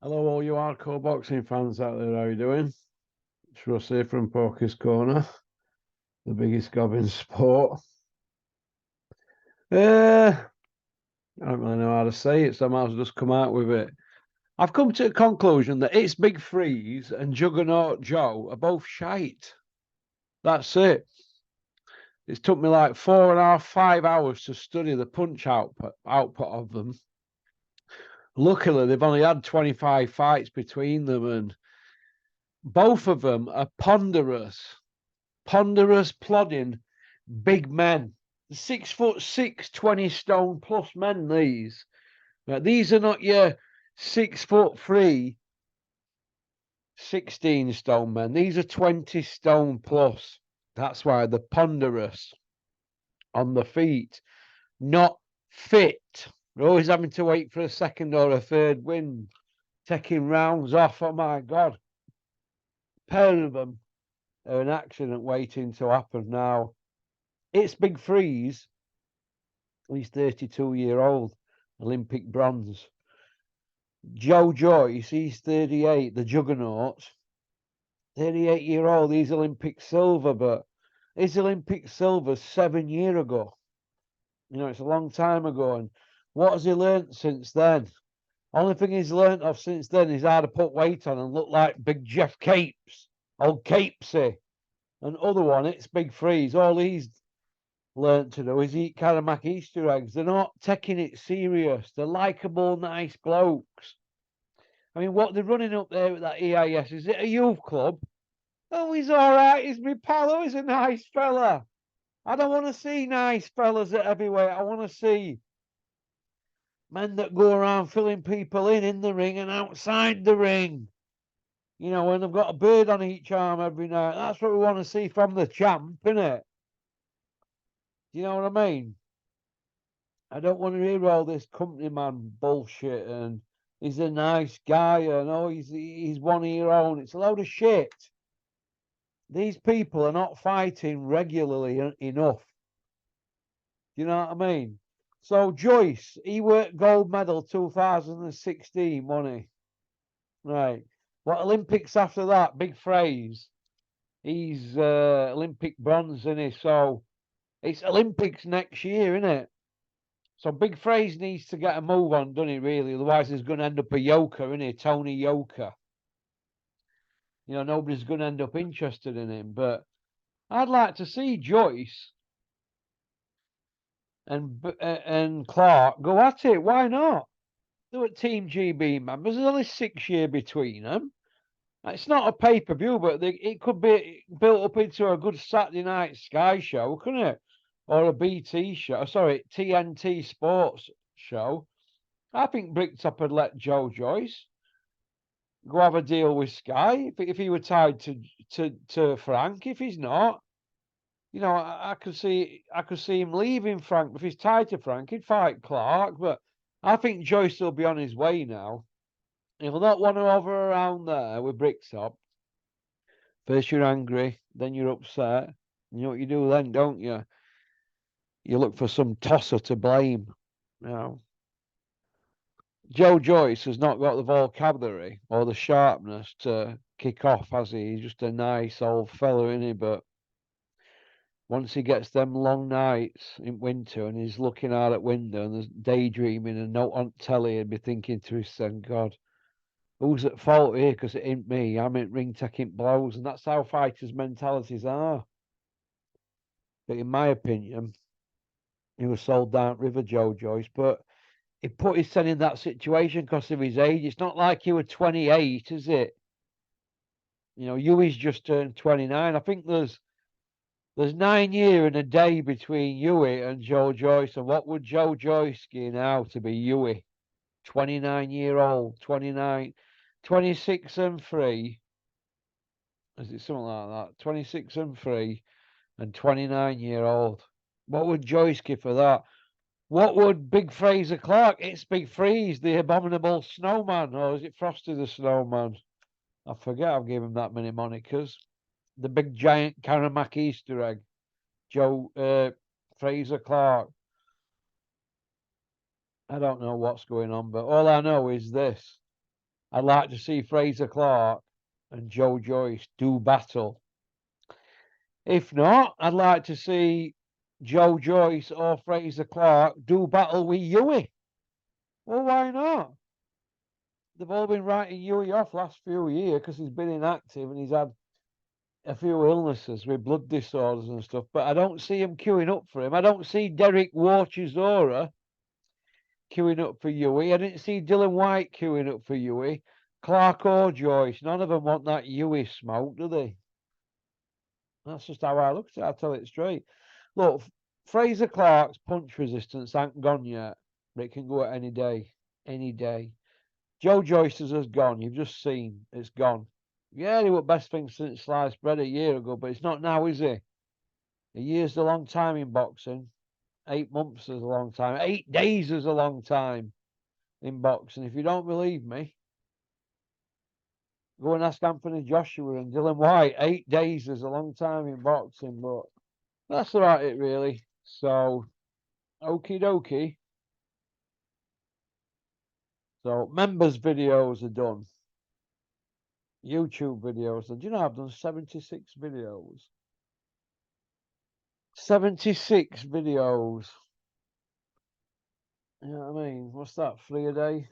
Hello, all you hardcore boxing fans out there. How you doing? It's Russ here from Porky's Corner, the biggest gob in sport. I don't really know how to say it, so I might as well just come out with it. I've come to the conclusion that It's Big Freeze and Juggernaut Joe are both shite. That's it. It's took me like 4.5, 5 hours to study the punch output of them. Luckily, they've only had 25 fights between them, and both of them are ponderous, plodding, big men. 6'6", 20 stone plus men, these. Now, these are not your 6'3", 16 stone men. These are 20 stone plus. That's why they're ponderous on the feet, not fit. They're always having to wait for a second or a third win, taking rounds off. Oh my God. A pair of them are an accident waiting to happen now. It's Big Freeze. He's 32-year-old, Olympic bronze. Joe Joyce, he's 38, the juggernaut. 38-year-old, he's Olympic silver, but his Olympic silver 7 years ago. You know, it's a long time ago. And what has he learnt since then? Only thing he's learnt of since then is how to put weight on and look like Big Jeff Capes, old Capesy. And other one, It's Big Freeze. All he's learnt to do is eat Karamak Easter eggs. They're not taking it serious. They're likeable, nice blokes. I mean, what they're running up there with that EIS, is it a youth club? Oh, he's all right. He's my pal. Oh, he's a nice fella. I don't want to see nice fellas at heavyweight. I want to see men that go around filling people in the ring and outside the ring. You know, when they've got a bird on each arm every night. That's what we want to see from the champ, innit? Do you know what I mean? I don't want to hear all this company man bullshit and he's a nice guy and oh he's one of your own. It's a load of shit. These people are not fighting regularly enough. Do you know what I mean? So Joyce, he worked gold medal 2016, wasn't he? Right. What Olympics after that? Big phrase. He's Olympic bronze, isn't he? So it's Olympics next year, isn't it? So Big Phrase needs to get a move on, doesn't he, really? Otherwise, he's going to end up a Yoker, isn't he? Tony Yoker. You know, nobody's going to end up interested in him. But I'd like to see Joyce and Clark go at it. Why not? They were Team GB members. There's only 6 years between them. It's not a pay-per-view, but it could be built up into a good Saturday night Sky show, couldn't it? Or a BT show. Sorry, TNT Sports show. I think Bricktop would let Joe Joyce go have a deal with Sky if he were tied to Frank. If he's not, you know, I could see him leaving Frank. If he's tied to Frank, he'd fight Clark. But I think Joyce will be on his way now. He'll not want to hover around there with Bricktop. First you're angry, then you're upset. You know what you do then, don't you? You look for some tosser to blame. You know, Joe Joyce has not got the vocabulary or the sharpness to kick off, has he? He's just a nice old fella, isn't he? But once he gets them long nights in winter and he's looking out at window and there's daydreaming and not on telly and be thinking to himself, God, who's at fault here? Because it ain't me. I'm in ring taking blows. And that's how fighters' mentalities are. But in my opinion, he was sold down River Joe Joyce. But he put his son in that situation because of his age. It's not like he was 28, is it? You know, Huey's just turned 29. I think there's 9 years and a day between Huey and Joe Joyce. And what would Joe Joyce give now to be Huey? 29-year-old, 29, 26 and 3. Is it something like that? 26 and 3 and 29-year-old. What would Joyce give for that? What would Big Fraser Clark? It's Big Freeze, the abominable snowman. Or is it Frosty the Snowman? I forget I've given him that many monikers. The big giant Karamak Easter egg. Joe Fraser Clark. I don't know what's going on, but all I know is this. I'd like to see Fraser Clark and Joe Joyce do battle. If not, I'd like to see Joe Joyce or Fraser Clark do battle with Huey. Well, why not? They've all been writing Huey off last few years because he's been inactive and he's had a few illnesses with blood disorders and stuff. But I don't see him queuing up for him. I don't see Derek Warchizora queuing up for Huey. I didn't see Dylan White queuing up for Huey. Clark or Joyce. None of them want that Huey smoke, do they? That's just how I look at it. I'll tell it straight. Look, Fraser Clark's punch resistance ain't gone yet, but it can go at any day. Any day. Joe Joyce's has gone. You've just seen it's gone. Yeah, he was best thing since sliced bread a year ago, but it's not now, is he? A year's a long time in boxing. 8 months is a long time. 8 days is a long time in boxing. If you don't believe me, go and ask Anthony Joshua and Dylan White. 8 days is a long time in boxing, but that's about it, really. So, okie dokie. So, members' videos are done. YouTube videos. Do you know I've done 76 videos? 76 videos. You know what I mean? What's that, 3 a day?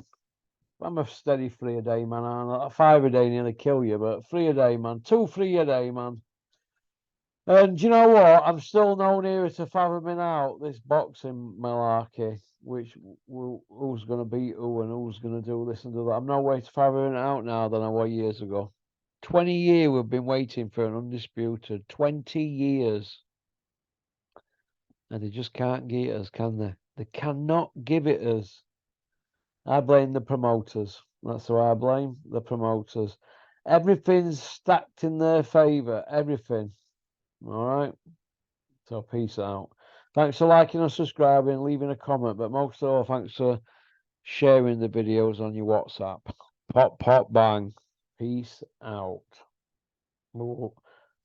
I'm a steady 3 a day, man. A 5 a day nearly kill you, but 3 a day, man. 2, 3 a day, man. And do you know what? I'm still no nearer to fathoming out this boxing malarkey, which who's going to beat who and who's going to do this and do that. I'm no way to fathoming it out now than I was years ago. 20 years we've been waiting for an undisputed. 20 years. And they just can't get us, can they? They cannot give it us. I blame the promoters. That's who I blame, the promoters. Everything's stacked in their favour. Everything. All right. So peace out. Thanks for liking and subscribing, leaving a comment, but most of all, thanks for sharing the videos on your WhatsApp. Pop, pop, bang. Peace out. Ooh.